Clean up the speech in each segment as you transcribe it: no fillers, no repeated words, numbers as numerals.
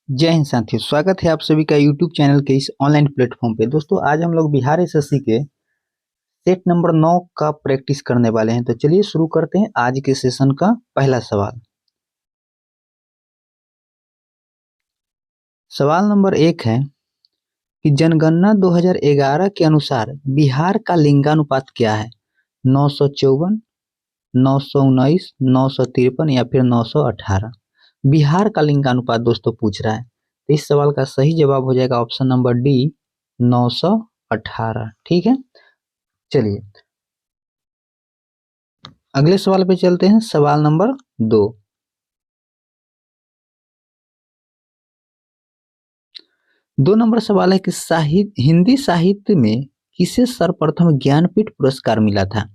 जय हिंद साथियों, स्वागत है आप सभी का यूट्यूब चैनल के इस ऑनलाइन प्लेटफॉर्म पे। दोस्तों आज हम लोग बिहार एसएससी के सेट नंबर 9 का प्रैक्टिस करने वाले हैं। तो चलिए शुरू करते हैं आज के सेशन का पहला सवाल। सवाल नंबर 1 है कि जनगणना 2011 के अनुसार बिहार का लिंगानुपात क्या है? 954, 919, 953 या फिर 918। बिहार का लिंगानुपात दोस्तों पूछ रहा है, तो इस सवाल का सही जवाब हो जाएगा ऑप्शन नंबर डी, 918। ठीक है, चलिए अगले सवाल पे चलते हैं। सवाल नंबर 2। दो नंबर सवाल है कि हिंदी साहित्य में किसे सर्वप्रथम ज्ञानपीठ पुरस्कार मिला था?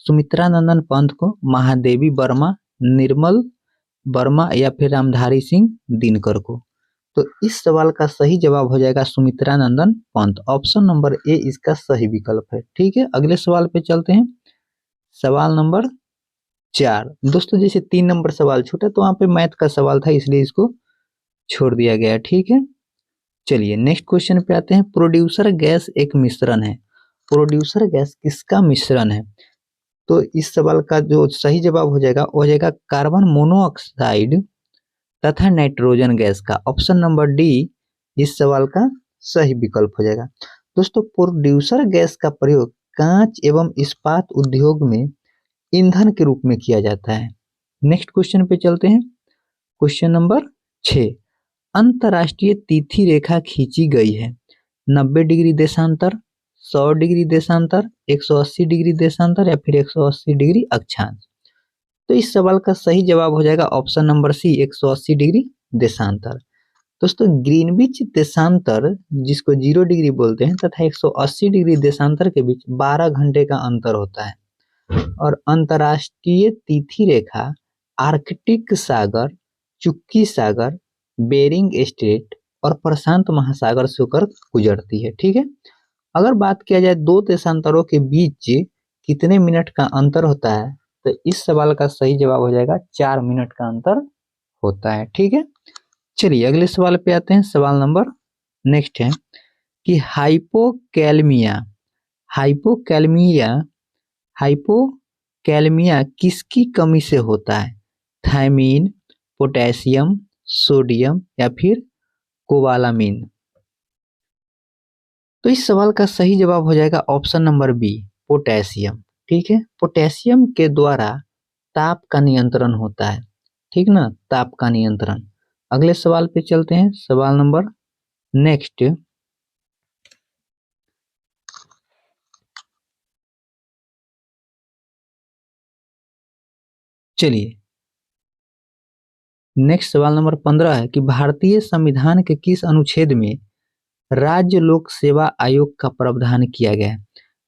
सुमित्रा नंदन पंत को, महादेवी वर्मा, निर्मल वर्मा या फिर रामधारी सिंह दिनकर को। तो इस सवाल का सही जवाब हो जाएगा सुमित्रा नंदन पंत। ऑप्शन नंबर ए इसका सही विकल्प है। ठीक है, अगले सवाल पे चलते हैं। सवाल नंबर 4। दोस्तों जैसे 3 नंबर सवाल छूटा तो वहां पे मैथ का सवाल था, इसलिए इसको छोड़ दिया गया। ठीक है, चलिए नेक्स्ट क्वेश्चन पे आते हैं। प्रोड्यूसर गैस एक मिश्रण है। प्रोड्यूसर गैस किसका मिश्रण है? तो इस सवाल का जो सही जवाब हो जाएगा वो हो जाएगा कार्बन मोनोऑक्साइड तथा नाइट्रोजन गैस का। ऑप्शन नंबर डी इस सवाल का सही विकल्प हो जाएगा। दोस्तों प्रोड्यूसर गैस का प्रयोग कांच एवं इस्पात उद्योग में ईंधन के रूप में किया जाता है। नेक्स्ट क्वेश्चन पे चलते हैं। Question number 6। अंतरराष्ट्रीय तिथि रेखा खींची गई है। 90 डिग्री देशांतर, 100 डिग्री देशांतर, 180 डिग्री देशांतर या फिर 180 डिग्री अक्षांश। तो इस सवाल का सही जवाब हो जाएगा ऑप्शन नंबर सी, 180 डिग्री देशांतर। दोस्तों ग्रीनविच देशांतर जिसको 0 डिग्री बोलते हैं तथा 180 डिग्री देशांतर के बीच 12 घंटे का अंतर होता है। और अंतरराष्ट्रीय तिथि रेखा आर्कटिक सागर, चुक्की सागर, बेरिंग स्ट्रेट और प्रशांत महासागर से होकर गुजरती है। ठीक है, अगर बात किया जाए दो देशांतरों के बीच कितने मिनट का अंतर होता है, तो इस सवाल का सही जवाब हो जाएगा 4 मिनट का अंतर होता है। ठीक है, चलिए अगले सवाल पे आते हैं। सवाल नंबर नेक्स्ट है कि हाइपोकैलमिया हाइपोकैलमिया हाइपोकैलमिया किसकी कमी से होता है? थायमीन, पोटेशियम, सोडियम या फिर कोबालामीन। तो इस सवाल का सही जवाब हो जाएगा ऑप्शन नंबर बी, पोटेशियम। ठीक है, पोटेशियम के द्वारा ताप का नियंत्रण होता है। ठीक ना, ताप का नियंत्रण। अगले सवाल पे चलते हैं। सवाल नंबर नेक्स्ट। चलिए नेक्स्ट सवाल नंबर 15 है कि भारतीय संविधान के किस अनुच्छेद में राज्य लोक सेवा आयोग का प्रावधान किया गया है?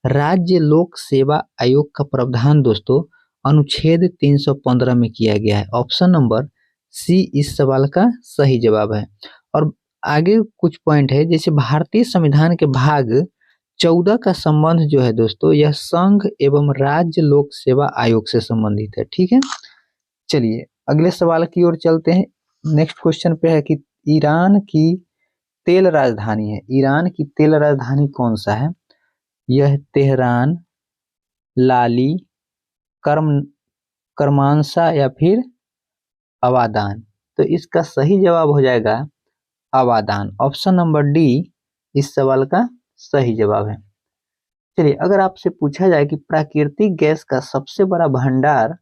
राज्य लोक सेवा आयोग का प्रावधान दोस्तों अनुच्छेद 315 में किया गया है। ऑप्शन नंबर सी इस सवाल का सही जवाब है। और आगे कुछ पॉइंट है, जैसे भारतीय संविधान के भाग 14 का संबंध जो है दोस्तों यह संघ एवं राज्य लोक सेवा आयोग से संबंधित है। ठीक है, चलिए अगले सवाल की ओर चलते हैं। नेक्स्ट क्वेश्चन पे है कि ईरान की तेल राजधानी है। ईरान की तेल राजधानी कौन सा है? यह तेहरान, लाली, कर्म करमानसा या फिर अवादान। तो इसका सही जवाब हो जाएगा अवादान। ऑप्शन नंबर डी इस सवाल का सही जवाब है। चलिए अगर आपसे पूछा जाए कि प्राकृतिक गैस का सबसे बड़ा भंडार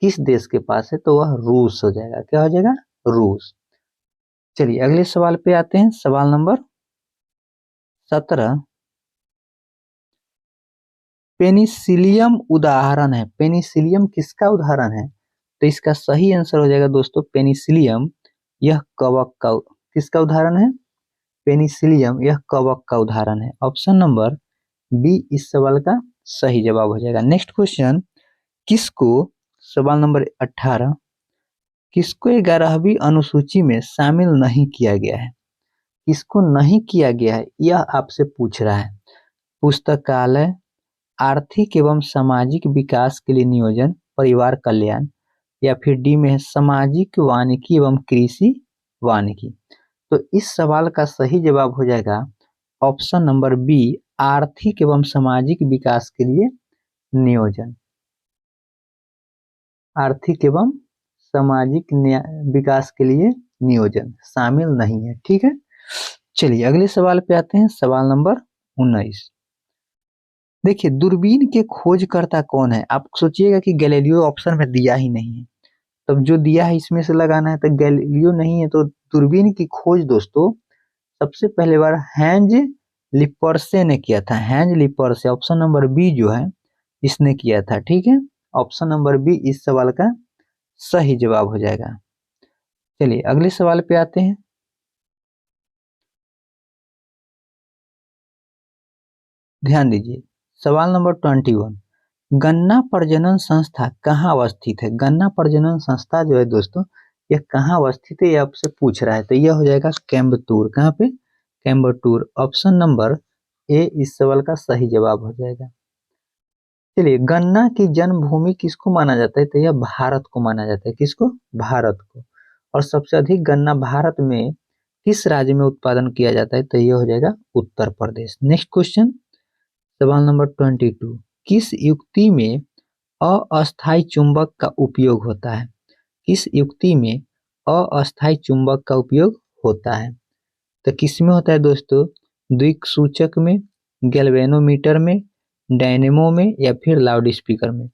किस देश के पास है, तो वह रूस हो जाएगा। क्या हो जाएगा? रूस। चलिए अगले सवाल पे आते हैं। सवाल नंबर 17। पेनिसिलियम उदाहरण है। पेनिसिलियम किसका उदाहरण है? तो इसका सही आंसर हो जाएगा दोस्तों पेनिसिलियम यह कवक का किसका उदाहरण है? पेनिसिलियम यह कवक का उदाहरण है। ऑप्शन नंबर बी इस सवाल का सही जवाब हो जाएगा। नेक्स्ट क्वेश्चन, किसको सवाल नंबर 18 किसको 11वीं अनुसूची में शामिल नहीं किया गया है? किसको नहीं किया गया है यह आपसे पूछ रहा है। पुस्तकालय, आर्थिक एवं सामाजिक विकास के लिए नियोजन, परिवार कल्याण या फिर डी में है सामाजिक वानिकी एवं कृषि वानिकी। तो इस सवाल का सही जवाब हो जाएगा ऑप्शन नंबर बी, आर्थिक एवं सामाजिक विकास के लिए नियोजन। आर्थिक एवं सामाजिक विकास के लिए नियोजन शामिल नहीं है। ठीक है, चलिए अगले सवाल पे आते हैं, सवाल नंबर 19। देखिए, दूरबीन के खोजकर्ता कौन है? आप सोचिएगा कि गैलीलियो ऑप्शन में दिया ही नहीं है, तब जो दिया है इसमें से लगाना है, तो गैलीलियो नहीं है, तो दूरबीन की खोज दोस्तों सबसे पहले बार हैंज लिपर्से ने किया था। हैंज लिपर्से, ऑप्शन नंबर बी जो है इसने किया था। ठीक है, ऑप्शन नंबर बी इस सवाल का सही जवाब हो जाएगा। चलिए अगले सवाल पे आते हैं। ध्यान दीजिए, सवाल नंबर 21, गन्ना प्रजनन संस्था कहाँ अवस्थित है? गन्ना प्रजनन संस्था जो है दोस्तों यह कहाँ अवस्थित है, ये आपसे पूछ रहा है, तो यह हो जाएगा कोयम्बटूर। कहाँ पे? कोयम्बटूर। ऑप्शन नंबर ए इस सवाल का सही जवाब हो जाएगा। चलिए, गन्ना की जन्मभूमि किसको माना जाता है? तो यह भारत को माना जाता है। किसको? भारत को। और सबसे अधिक गन्ना भारत में किस राज्य में उत्पादन किया जाता है? तो यह हो जाएगा उत्तर प्रदेश। नेक्स्ट क्वेश्चन, सवाल नंबर 22, किस युक्ति में अस्थायी चुंबक का उपयोग होता है? किस युक्ति में अस्थायी चुंबक का उपयोग होता है? तो किस में होता है दोस्तों? द्विसूचक में, गैल्वेनोमीटर में, डायनेमो में, या फिर लाउड स्पीकर में?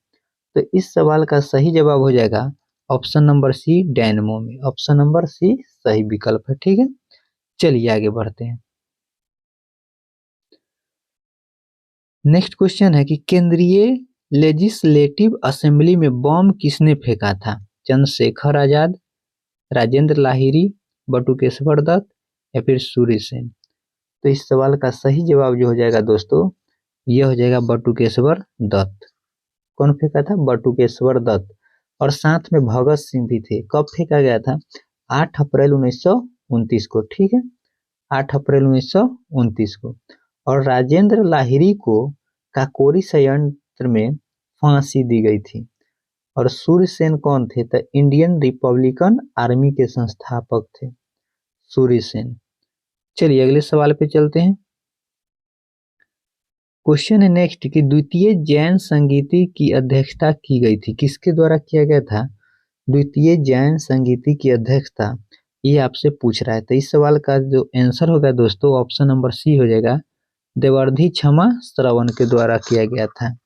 तो इस सवाल का सही जवाब हो जाएगा ऑप्शन नंबर सी, डायनेमो में। ऑप्शन नंबर सी सही विकल्प है। ठीक है, चलिए आगे बढ़ते हैं। नेक्स्ट क्वेश्चन है कि केंद्रीय लेजिस्लेटिव असेंबली में बम किसने फेंका था? चंद्रशेखर आजाद, राजेंद्र लाहिरी, बटुकेश्वर दत्त, या फिर सूर्य सेन? तो इस सवाल का सही जवाब जो हो जाएगा दोस्तों यह हो जाएगा बटुकेश्वर दत्त। कौन फेंका था? बटुकेश्वर दत्त। और साथ में भगत सिंह भी थे। कब फेंका गया था? 8 अप्रैल 1929 को। ठीक है, 8 अप्रैल 1929 को। और राजेंद्र लाहिरी को काकोरी संयंत्र में फांसी दी गई थी। और सूर्य सेन कौन थे? तो इंडियन रिपब्लिकन आर्मी के संस्थापक थे सूर्य सेन। चलिए अगले सवाल पे चलते हैं। क्वेश्चन है नेक्स्ट कि द्वितीय जैन संगीति की अध्यक्षता की गई थी? किसके द्वारा किया गया था द्वितीय जैन संगीति की अध्यक्षता? ये आपसे पूछ रहा है। तो इस सवाल का जो आंसर होगा दोस्तों ऑप्शन नंबर सी हो जाएगा, देवर्धि क्षमा श्रवण के द्वारा किया गया था।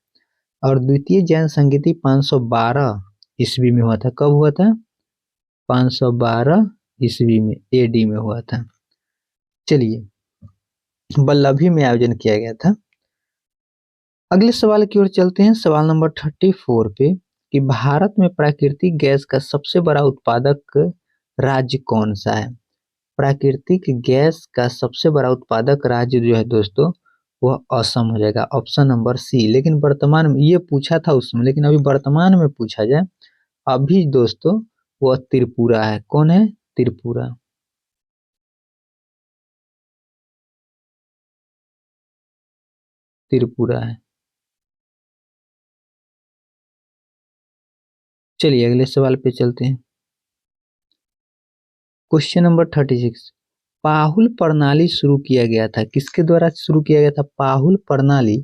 और द्वितीय जैन संगीति 512 ईस्वी में हुआ था। कब हुआ था? 512 ईस्वी में, एडी में हुआ था। चलिए, वल्लभी में आयोजन किया गया था। अगले सवाल की ओर चलते हैं, सवाल नंबर 34 पे कि भारत में प्राकृतिक गैस का सबसे बड़ा उत्पादक राज्य कौन सा है? प्राकृतिक गैस का सबसे बड़ा उत्पादक राज्य जो है दोस्तों वह असम हो जाएगा। Option number C. लेकिन वर्तमान में ये पूछा था उसमें, लेकिन अभी वर्तमान में पूछा जाए अभी दोस्तों वह त्रिपुरा है। कौन है? त्रिपुरा। त्रिपुरा है। चलिए अगले सवाल पे चलते हैं। क्वेश्चन नंबर 36, पाहुल प्रणाली शुरू किया गया था? किसके द्वारा शुरू किया गया था पाहुल प्रणाली?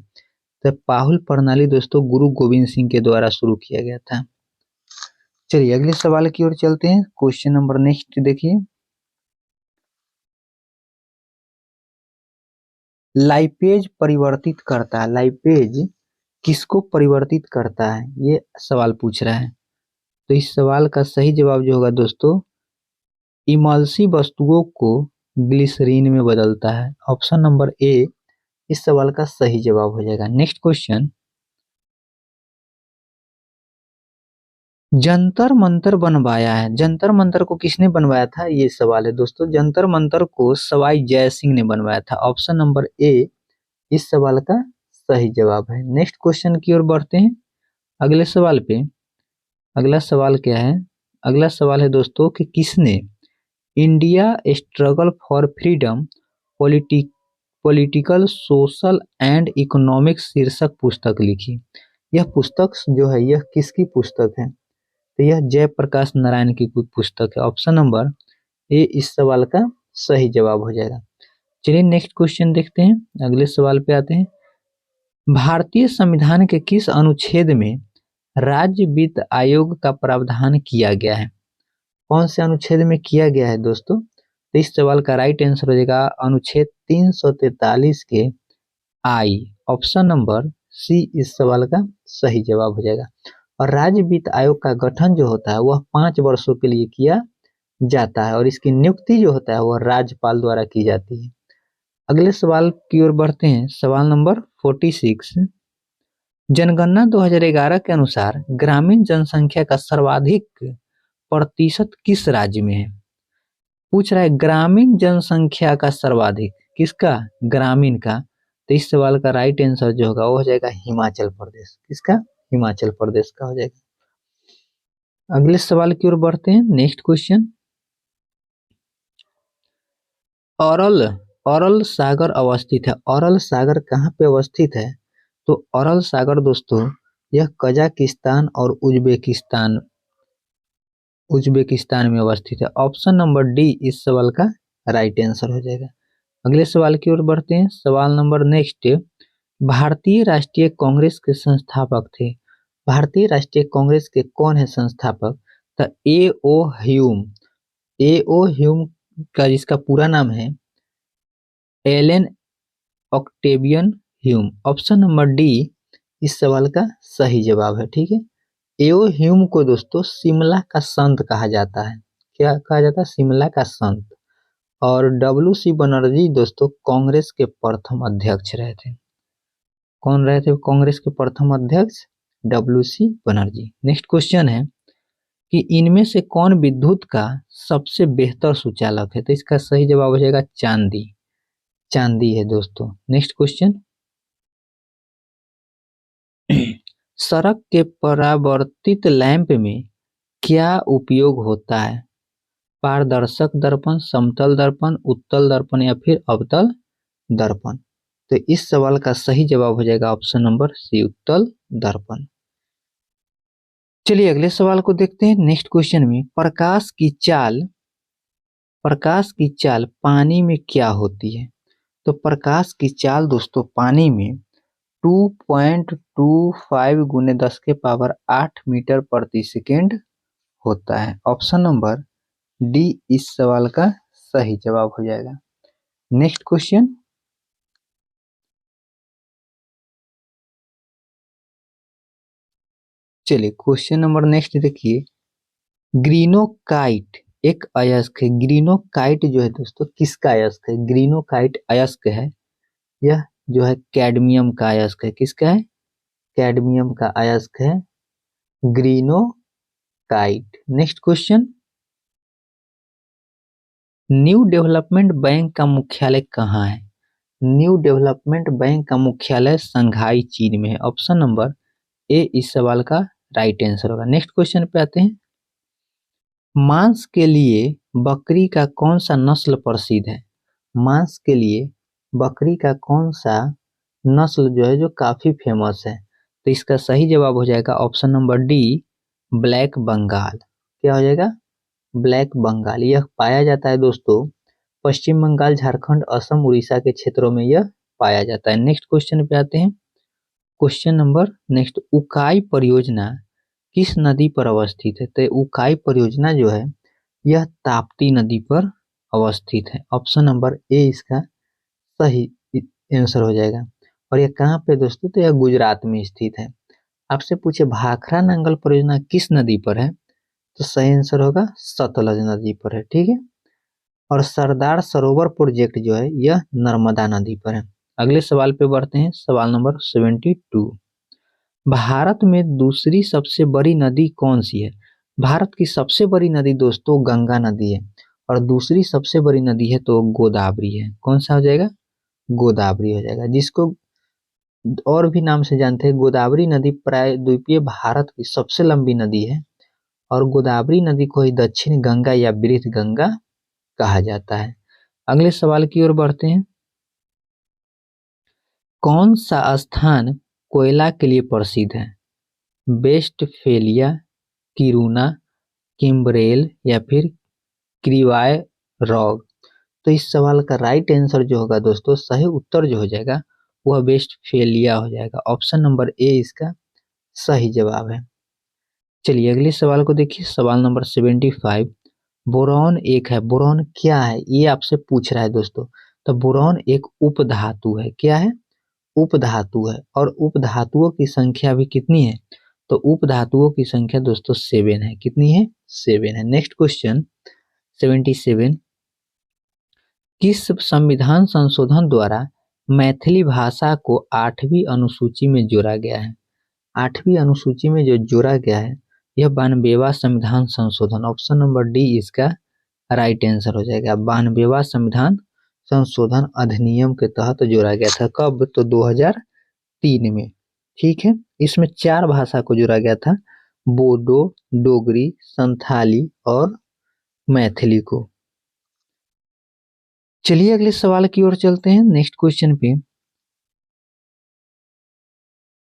तो पाहुल प्रणाली दोस्तों गुरु गोविंद सिंह के द्वारा शुरू किया गया था। चलिए अगले सवाल की ओर चलते हैं। क्वेश्चन नंबर नेक्स्ट देखिए, लाइपेज परिवर्तित करता है? लाइपेज किसको परिवर्तित करता है ये सवाल पूछ रहा है। तो इस सवाल का सही जवाब जो होगा दोस्तों इमल्सी वस्तुओं को ग्लिसरीन में बदलता है। ऑप्शन नंबर ए इस सवाल का सही जवाब हो जाएगा। नेक्स्ट क्वेश्चन, जंतर मंतर बनवाया है? जंतर मंतर को किसने बनवाया था ये सवाल है दोस्तों। जंतर मंतर को सवाई जय सिंह ने बनवाया था। ऑप्शन नंबर ए इस सवाल का सही जवाब है। नेक्स्ट क्वेश्चन की ओर बढ़ते हैं अगले सवाल पे। अगला सवाल क्या है? अगला सवाल है दोस्तों कि किसने India struggle for freedom political social and economic शीर्षक पुस्तक लिखी? यह पुस्तक जो है यह किसकी पुस्तक है? तो यह जयप्रकाश नारायण की पुस्तक है। ऑप्शन नंबर ए इस सवाल का सही जवाब हो जाएगा। चलिए नेक्स्ट क्वेश्चन देखते हैं, अगले सवाल पे आते हैं। भारतीय संविधान के किस अनुच्छेद में राज्य वित्त आयोग का प्रावधान किया गया है? कौन से अनुच्छेद में किया गया है दोस्तों? तो इस सवाल का राइट आंसर हो जाएगा अनुच्छेद 343 के आई, ऑप्शन नंबर सी इस सवाल का सही जवाब हो जाएगा। और राज्य वित्त आयोग का गठन जो होता है वह 5 वर्षों के लिए किया जाता है और इसकी नियुक्ति जो होता है वह राज्यपाल द्वारा की जाती है। अगले सवाल की ओर बढ़ते हैं, सवाल नंबर 46। जनगणना 2011 के अनुसार ग्रामीण जनसंख्या का सर्वाधिक प्रतिशत किस राज्य में है? पूछ रहा है ग्रामीण जनसंख्या का सर्वाधिक किसका? ग्रामीण का। तो इस सवाल का राइट आंसर जो होगा वो हो जाएगा हिमाचल प्रदेश। किसका? हिमाचल प्रदेश का हो जाएगा। अगले सवाल की ओर बढ़ते हैं, नेक्स्ट क्वेश्चन। अरल सागर अवस्थित है। अरल सागर कहाँ पे अवस्थित है? तो अरल सागर दोस्तों यह कजाकिस्तान और उज्बेकिस्तान में अवस्थित है। ऑप्शन नंबर डी इस सवाल का राइट आंसर हो जाएगा। अगले सवाल की ओर बढ़ते हैं, सवाल नंबर नेक्स्ट। भारतीय राष्ट्रीय कांग्रेस के संस्थापक थे। भारतीय राष्ट्रीय कांग्रेस के कौन है संस्थापक? तो ए ओ ह्यूम का जिसका पूरा नाम है Allan Octavian Hume. Option number D इस सवाल का सही जवाब है। ठीक है, एओ ह्यूम को दोस्तों शिमला का संत कहा जाता है। क्या कहा जाता है? शिमला का संत। और डब्ल्यू.सी. बनर्जी दोस्तों कांग्रेस के प्रथम अध्यक्ष रहे थे। कौन रहे थे कांग्रेस के प्रथम अध्यक्ष? डब्ल्यू.सी. बनर्जी। नेक्स्ट क्वेश्चन है कि इनमें से कौन विद्युत का सबसे बेहतर सुचालक है? तो इसका सही जवाब हो जाएगा चांदी। चांदी है दोस्तों। Next question. सड़क के परावर्तित लैंप में क्या उपयोग होता है? पारदर्शक दर्पण, समतल दर्पण, उत्तल दर्पण या फिर अवतल दर्पण? तो इस सवाल का सही जवाब हो जाएगा ऑप्शन नंबर सी, उत्तल दर्पण। चलिए अगले सवाल को देखते हैं, नेक्स्ट क्वेश्चन में प्रकाश की चाल पानी में क्या होती है? तो प्रकाश की चाल दोस्तों पानी में 2.25 गुने 10 के पावर 8 मीटर प्रति सेकेंड होता है। ऑप्शन नंबर डी इस सवाल का सही जवाब हो जाएगा। Next question. चलिए क्वेश्चन नंबर नेक्स्ट देखिए। ग्रीनोकाइट एक अयस्क है। ग्रीनोकाइट जो है दोस्तों किसका अयस्क है? ग्रीनोकाइट अयस्क है, यह जो है कैडमियम का अयस्क है। किसका है? कैडमियम का अयस्क है greenockite. Next question. New Development Bank का मुख्यालय कहाँ है? न्यू डेवलपमेंट बैंक का मुख्यालय संघाई चीन में है। ऑप्शन नंबर ए इस सवाल का राइट आंसर होगा। नेक्स्ट क्वेश्चन पे आते हैं। मांस के लिए बकरी का कौन सा नस्ल प्रसिद्ध है? मांस के लिए बकरी का कौन सा नस्ल जो है जो काफी फेमस है? तो इसका सही जवाब हो जाएगा option number D, black Bengal. क्या हो जाएगा? ब्लैक बंगाल। यह पाया जाता है दोस्तों पश्चिम बंगाल, झारखंड, असम, उड़ीसा के क्षेत्रों में यह पाया जाता है। नेक्स्ट क्वेश्चन पे आते हैं। Question number next. उकाई परियोजना किस नदी पर अवस्थित है? तो उकाई परियोजना जो है यह ताप्ती नदी पर अवस्थित है। ऑप्शन नंबर ए इसका सही आंसर हो जाएगा। और यह कहाँ पे दोस्तों? तो यह गुजरात में स्थित है। आपसे पूछे भाखड़ा नांगल परियोजना किस नदी पर है? तो सही आंसर होगा सतलज नदी पर है। ठीक है, और सरदार सरोवर प्रोजेक्ट जो है यह नर्मदा नदी पर है। अगले सवाल पे बढ़ते हैं, सवाल नंबर 72। भारत में दूसरी सबसे बड़ी नदी कौन सी है? भारत की सबसे बड़ी नदी दोस्तों गंगा नदी है और दूसरी सबसे बड़ी नदी है तो गोदावरी है। कौन सा हो जाएगा? गोदावरी हो जाएगा, जिसको और भी नाम से जानते हैं। गोदावरी नदी प्रायद्वीपीय भारत की सबसे लंबी नदी है और गोदावरी नदी को ही दक्षिण गंगा या वृद्ध गंगा कहा जाता है। अगले सवाल की ओर बढ़ते हैं। कौन सा स्थान कोयला के लिए प्रसिद्ध है? वेस्टफेलिया, किरूना, किम्ब्रेल या फिर क्रीवाय रॉक? तो इस सवाल का राइट आंसर जो होगा दोस्तों, सही उत्तर जो हो जाएगा वह वेस्टफेलिया हो जाएगा। ऑप्शन नंबर ए इसका सही जवाब है। चलिए अगले सवाल को देखिए, सवाल नंबर 75। बोरॉन एक है, बोरॉन क्या है ये आपसे पूछ रहा है दोस्तों। तो बोरॉन एक उपधातु है, क्या है? उपधातु है। और उपधातुओं की संख्या भी कितनी है? तो उपधातुओं की संख्या दोस्तों 7 है। कितनी है? 7 है। Next question 77। किस संविधान संशोधन द्वारा मैथिली भाषा को 8वीं अनुसूची में जोड़ा गया है? 8वीं अनुसूची में जो जोड़ा गया है यह 92वां संविधान संशोधन, ऑप्शन नंबर डी इसका राइट आंसर हो जाएगा। 92वां संविधान संशोधन अधिनियम के तहत जोड़ा गया था। कब? तो 2003 में। ठीक है, इसमें 4 भाषा को जोड़ा गया था, बोडो, डोगरी, संथाली और मैथिली को। चलिए अगले सवाल की ओर चलते हैं। नेक्स्ट क्वेश्चन पे,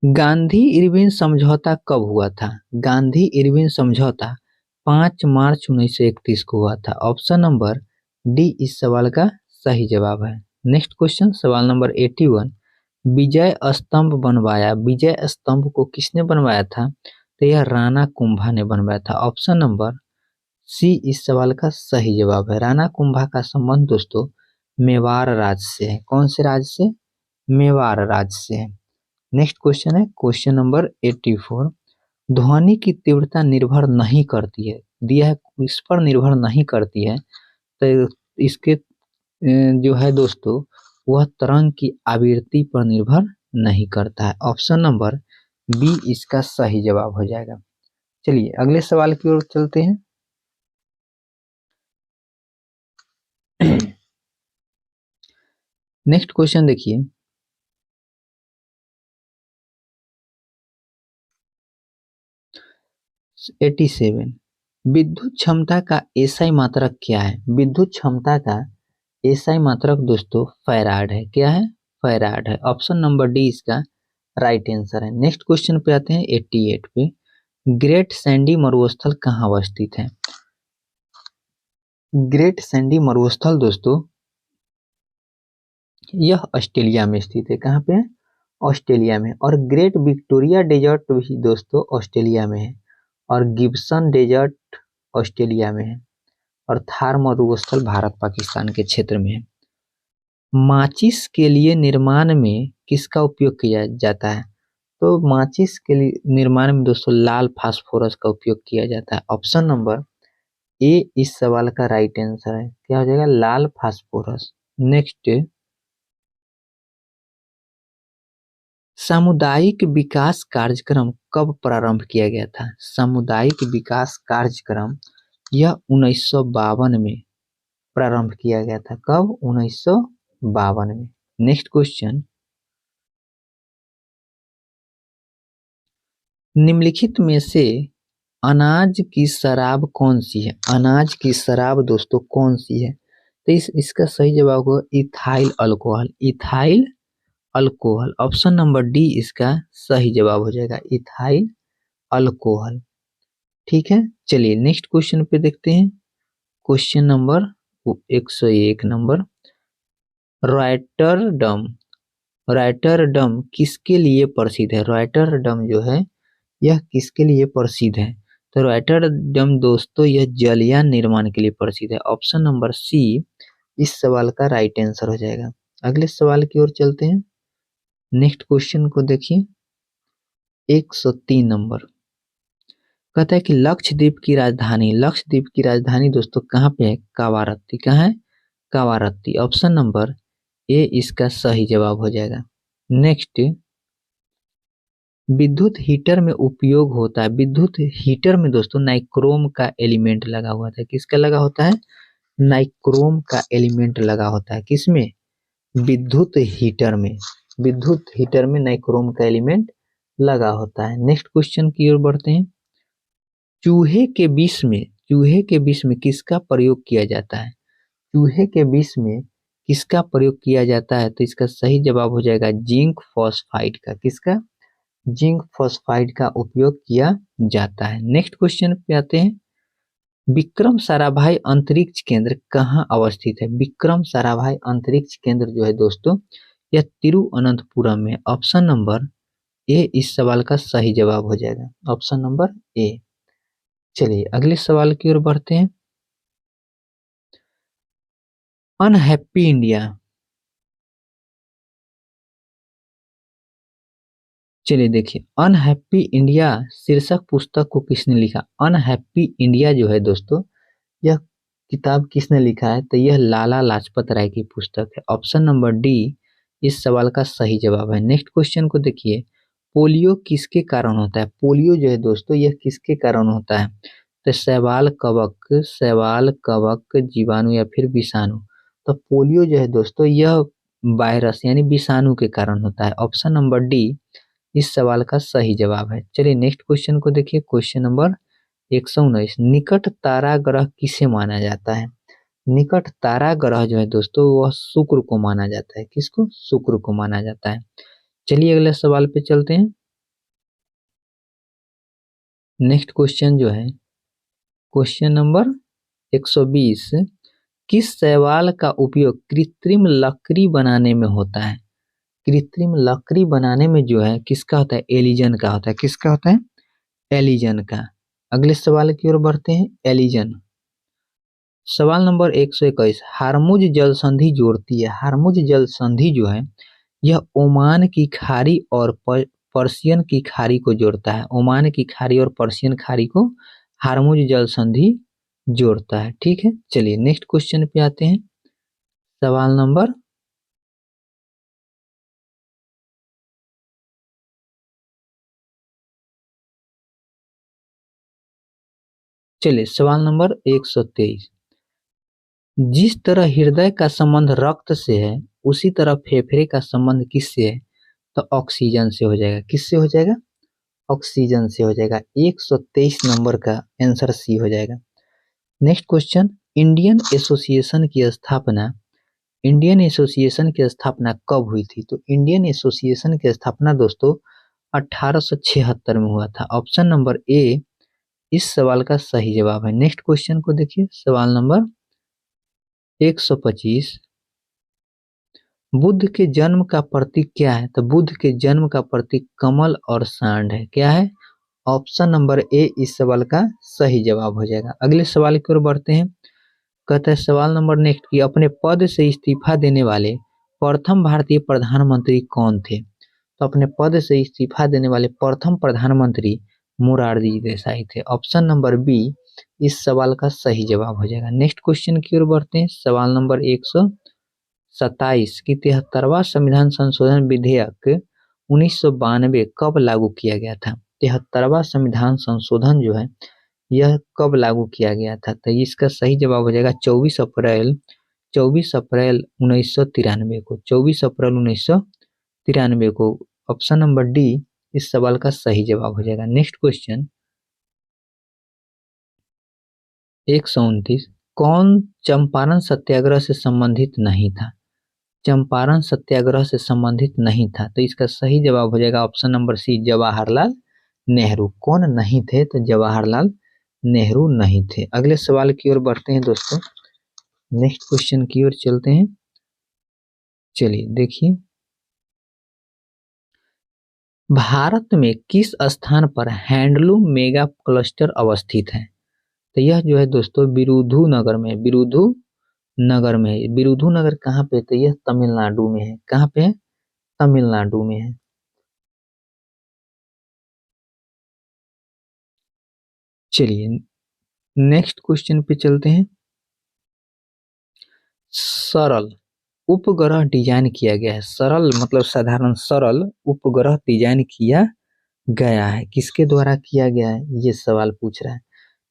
गांधी इरविन समझौता कब हुआ था? गांधी इरविन समझौता 5 मार्च 1931 को हुआ था। ऑप्शन नंबर डी इस सवाल का सही जवाब है। नेक्स्ट क्वेश्चन सवाल नंबर 81। विजय स्तंभ बनवाया, विजय स्तंभ को किसने बनवाया था? तो यह राणा कुंभा ने बनवाया था। ऑप्शन नंबर सी इस सवाल का सही जवाब है। राणा कुंभा का संबंध दोस्तों मेवाड़ राज्य से है। कौन से राज्य से? मेवाड़ राज्य से है। नेक्स्ट क्वेश्चन है क्वेश्चन नंबर 84। ध्वनि की तीव्रता निर्भर नहीं करती है, दिया है इस पर निर्भर नहीं करती है, तो इसके जो है दोस्तों वह तरंग की आवृत्ति पर निर्भर नहीं करता है। ऑप्शन नंबर बी इसका सही जवाब हो जाएगा। चलिए अगले सवाल की ओर चलते हैं। नेक्स्ट क्वेश्चन देखिए, 87। विद्युत क्षमता का एसआई मात्रक क्या है? विद्युत क्षमता का एसआई मात्रक दोस्तों फैराड है। क्या है? फैराड है। ऑप्शन नंबर डी इसका राइट आंसर है। नेक्स्ट क्वेश्चन पे आते हैं 88 पे। ग्रेट सैंडी मरुस्थल कहाँ अवस्थित है? ग्रेट सैंडी मरुस्थल दोस्तों यह ऑस्ट्रेलिया में स्थित है। कहाँ पे है? ऑस्ट्रेलिया में। और ग्रेट विक्टोरिया डेजर्ट भी दोस्तों ऑस्ट्रेलिया में है। और गिब्सन डेजर्ट ऑस्ट्रेलिया में है। और थार मरुस्थल भारत पाकिस्तान के क्षेत्र में है। माचिस के लिए निर्माण में किसका उपयोग किया जाता है? तो माचिस के लिए निर्माण में दोस्तों लाल फास्फोरस का उपयोग किया जाता है। ऑप्शन नंबर ए इस सवाल का राइट आंसर है। क्या हो जाएगा? लाल फास्फोरस। नेक्स्ट, सामुदायिक विकास कार्यक्रम कब प्रारंभ किया गया था? सामुदायिक विकास कार्यक्रम यह 1952 में प्रारंभ किया गया था। कब? 1952 में। नेक्स्ट क्वेश्चन, निम्नलिखित में से अनाज की शराब कौन सी है? अनाज की शराब दोस्तों कौन सी है? तो इसका सही जवाब होगा ethyl alcohol. Ethyl alcohol, option number D इसका सही जवाब हो जाएगा, इथाइल अल्कोहल। ठीक है, चलिए नेक्स्ट क्वेश्चन पे देखते हैं। Question number 101 number, Rotterdam. Rotterdam किसके लिए प्रसिद्ध है? रॉयटरडम जो है यह किसके लिए प्रसिद्ध है? तो रॉयटरडम दोस्तों यह जलयान निर्माण के लिए प्रसिद्ध है। ऑप्शन नंबर सी इस सवाल का राइट आंसर हो जाएगा। अगले सवाल की ओर चलते हैं। नेक्स्ट क्वेश्चन को देखिए 103 नंबर, कहता है कि लक्षद्वीप की राजधानी दोस्तों कहाँ पे है? कावारत्ती। कहाँ है? कावारत्ती। ऑप्शन नंबर ए इसका सही जवाब हो जाएगा। नेक्स्ट, विद्युत हीटर में उपयोग होता है, विद्युत हीटर में दोस्तों नाइक्रोम का एलिमेंट लगा हुआ था। किसका लगा होता है? नाइक्रोम का एलिमेंट लगा होता है। किसमें? विद्युत हीटर में। विद्युत हीटर में नाइक्रोम का एलिमेंट लगा होता है। नेक्स्ट क्वेश्चन की ओर बढ़ते हैं। चूहे के विष में किसका प्रयोग किया जाता है? चूहे के विष में किसका प्रयोग किया जाता है? तो इसका सही जवाब हो जाएगा जिंक फॉस्फाइड का। किसका? जिंक फॉस्फाइड का उपयोग किया जाता है। नेक्स्ट क्वेश्चन पे आते हैं। विक्रम साराभाई अंतरिक्ष केंद्र कहाँ अवस्थित है? विक्रम साराभाई अंतरिक्ष केंद्र जो है दोस्तों, यह तिरुवनंतपुरम में। ऑप्शन नंबर ए इस सवाल का सही जवाब हो जाएगा, ऑप्शन नंबर ए। चलिए अगले सवाल की ओर बढ़ते हैं। अनहैप्पी इंडिया, चलिए देखिए, अनहैप्पी इंडिया शीर्षक पुस्तक को किसने लिखा? अनहैप्पी इंडिया जो है दोस्तों, यह किताब किसने लिखा है? तो यह लाला लाजपत राय की पुस्तक है। ऑप्शन नंबर डी इस सवाल का सही जवाब है। नेक्स्ट क्वेश्चन को देखिए, पोलियो किसके कारण होता है? पोलियो जो है दोस्तों, यह किसके कारण होता है? तो शैवाल कवक जीवाणु या फिर विषाणु। तो पोलियो जो है दोस्तों, यह वायरस यानी विषाणु के कारण होता है। ऑप्शन नंबर डी इस सवाल का सही जवाब है। चलिए नेक्स्ट क्वेश्चन को देखिए, क्वेश्चन नंबर 119, निकट तारा ग्रह किसे माना जाता है? निकट तारा ग्रह जो है दोस्तों, वह शुक्र को माना जाता है। किसको? शुक्र को माना जाता है। चलिए अगले सवाल पे चलते हैं। नेक्स्ट क्वेश्चन जो है क्वेश्चन नंबर 120, किस शैवाल का उपयोग कृत्रिम लकड़ी बनाने में होता है? कृत्रिम लकड़ी बनाने में जो है किसका होता है? एलिजन का होता है। किसका होता है? एलिजन का। अगले सवाल की ओर बढ़ते हैं। एलिजन, सवाल नंबर 121, हारमुज जल संधि जोड़ती है। हारमुज जल संधि जो है, यह ओमान की खाड़ी और पर्शियन की खाड़ी को जोड़ता है। ओमान की खाड़ी और पर्शियन खाड़ी को हारमुज जल संधि जोड़ता है। ठीक है, चलिए नेक्स्ट क्वेश्चन पे आते हैं। सवाल नंबर चलिए सवाल नंबर 123, जिस तरह हृदय का संबंध रक्त से है, उसी तरह फेफड़े का संबंध किससे है? तो ऑक्सीजन से हो जाएगा। किससे हो जाएगा? ऑक्सीजन से हो जाएगा। 123 नंबर का आंसर सी हो जाएगा। नेक्स्ट क्वेश्चन, इंडियन एसोसिएशन की स्थापना कब हुई थी? तो इंडियन एसोसिएशन की स्थापना दोस्तों 1876 में हुआ था। ऑप्शन नंबर ए इस सवाल का सही जवाब है। नेक्स्ट क्वेश्चन को देखिए, सवाल नंबर 125, बुद्ध के जन्म का प्रतीक क्या है? तो बुद्ध के जन्म का प्रतीक कमल और सांड है। क्या है? ऑप्शन नंबर ए इस सवाल का सही जवाब हो जाएगा। अगले सवाल की ओर बढ़ते हैं। कहता है सवाल नंबर नेक्स्ट की, अपने पद से इस्तीफा देने वाले प्रथम भारतीय प्रधानमंत्री कौन थे? तो अपने पद से इस्तीफा देने वाले प्रथम प्रधानमंत्री मोरारजी देसाई थे। ऑप्शन नंबर बी इस सवाल का सही जवाब हो जाएगा। नेक्स्ट क्वेश्चन की ओर बढ़ते हैं। सवाल नंबर 127 की 73वां संविधान संशोधन विधेयक 1992 कब लागू किया गया था? 73वां संविधान संशोधन जो है, यह कब लागू किया गया था? तो इसका सही जवाब हो जाएगा 24 अप्रैल 1993 को। 24 अप्रैल 1993 को। ऑप्शन नंबर डी इस सवाल का सही जवाब हो जाएगा। नेक्स्ट क्वेश्चन 129, कौन चंपारण सत्याग्रह से संबंधित नहीं था? चंपारण सत्याग्रह से संबंधित नहीं था, तो इसका सही जवाब हो जाएगा option number C, Jawaharlal Nehru. कौन नहीं थे? तो जवाहरलाल नेहरू नहीं थे। अगले सवाल की ओर बढ़ते हैं दोस्तों। नेक्स्ट क्वेश्चन की ओर चलते हैं। चलिए देखिए, भारत में किस स्थान पर हैंडलूम मेगा क्लस्टर अवस्थित है? तो यह जो है दोस्तों बिरुधु नगर में, बिरुधु नगर में है। बिरुधु नगर कहाँ पे? तो यह तमिलनाडु में है। कहाँ पे है? तमिलनाडु में है। चलिए नेक्स्ट क्वेश्चन पे चलते हैं। सरल उपग्रह डिजाइन किया गया है। सरल मतलब साधारण, सरल उपग्रह डिजाइन किया गया है। किसके द्वारा किया गया है? ये सवाल पूछ रहा है।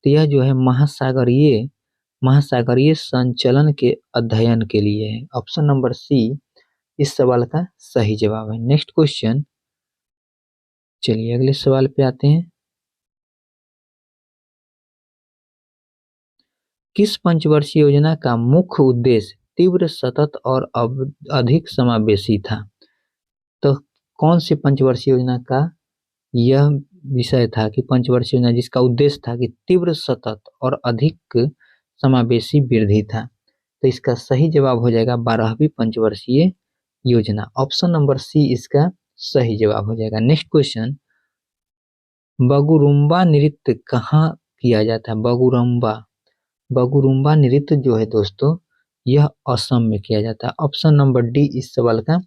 तो यह जो है महासागरीय संचलन के अध्ययन के लिए है। ऑप्शन नंबर सी इस सवाल का सही जवाब है। नेक्स्ट क्वेश्चन, चलिए अगले सवाल पे आते हैं। किस पंचवर्षीय योजना का मुख्य उद्देश्य तीव्र, सतत और अधिक समावेशी था? तो कौन सी पंचवर्षीय योजना का यह विषय था कि पंचवर्षीय योजना जिसका उद्देश्य था कि तीव्र, सतत और अधिक समावेशी वृद्धि था। तो इसका सही जवाब हो जाएगा 12वीं पंचवर्षीय योजना। ऑप्शन नंबर सी इसका सही जवाब हो जाएगा। नेक्स्ट क्वेश्चन, बगुरुम्बा नृत्य कहाँ किया जाता है? बगुरुम्बा नृत्य जो है दोस्तों यह असम में किया जाता है। ऑप्शन नंबर डी इस सवाल का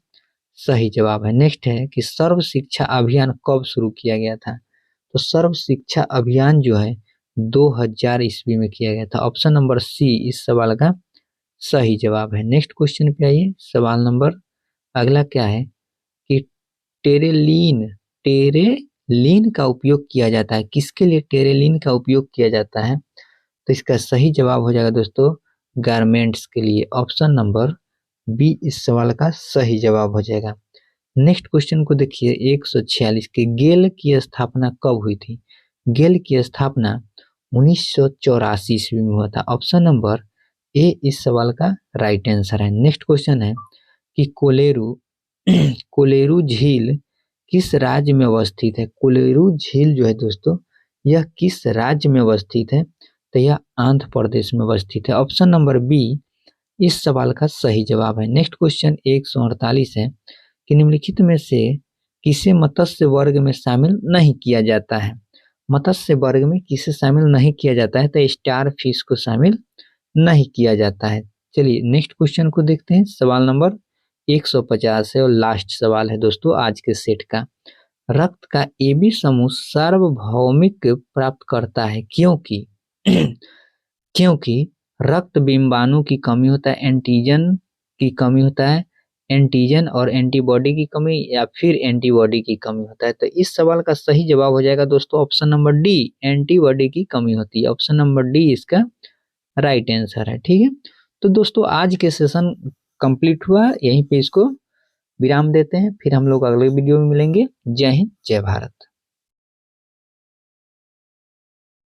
सही जवाब है। नेक्स्ट है कि सर्व शिक्षा अभियान कब शुरू किया गया था? तो सर्व शिक्षा अभियान जो है 2000 ईस्वी में किया गया था। ऑप्शन नंबर सी इस सवाल का सही जवाब है। नेक्स्ट क्वेश्चन पे आइए। सवाल नंबर अगला क्या है कि टेरेलीन का उपयोग किया जाता है। किसके लिए टेरेलीन का उपयोग किया जाता है? तो इसका सही जवाब हो जाएगा दोस्तों गारमेंट्स के लिए। ऑप्शन नंबर बी इस सवाल का सही जवाब हो जाएगा। नेक्स्ट क्वेश्चन को देखिए 146 के गेल की स्थापना कब हुई थी? गेल की स्थापना 1984 ईस्वी में हुआ था। ऑप्शन नंबर ए इस सवाल का राइट आंसर है। नेक्स्ट क्वेश्चन है कि कोलेरू झील किस राज्य में अवस्थित है? कोलेरू झील जो है दोस्तों यह किस राज्य में अवस्थित है? तो यह आंध्र प्रदेश में अवस्थित है। ऑप्शन नंबर बी इस सवाल का सही जवाब है। नेक्स्ट क्वेश्चन 148 है कि निम्नलिखित में से किसे मत्स्य वर्ग में शामिल नहीं किया जाता है? मत्स्य वर्ग में किसे शामिल नहीं किया जाता है? तो स्टार फिश को शामिल नहीं किया जाता है। चलिए नेक्स्ट क्वेश्चन को देखते हैं। सवाल नंबर 150 है और लास्ट सवाल है दोस्तों आज के सेट का। रक्त का AB समूह सार्वभौमिक प्राप्त करता है क्योंकि क्योंकि रक्त बिंबाणु की कमी होता है, एंटीजन की कमी होता है, एंटीजन और एंटीबॉडी की कमी या फिर एंटीबॉडी की कमी होता है। तो इस सवाल का सही जवाब हो जाएगा दोस्तों ऑप्शन नंबर डी, एंटीबॉडी की कमी होती है। ऑप्शन नंबर डी इसका राइट आंसर है। ठीक है, तो दोस्तों आज के सेशन कंप्लीट हुआ, यहीं पे इसको विराम देते हैं, फिर हम लोग अगले वीडियो में मिलेंगे। जय हिंद, जय भारत।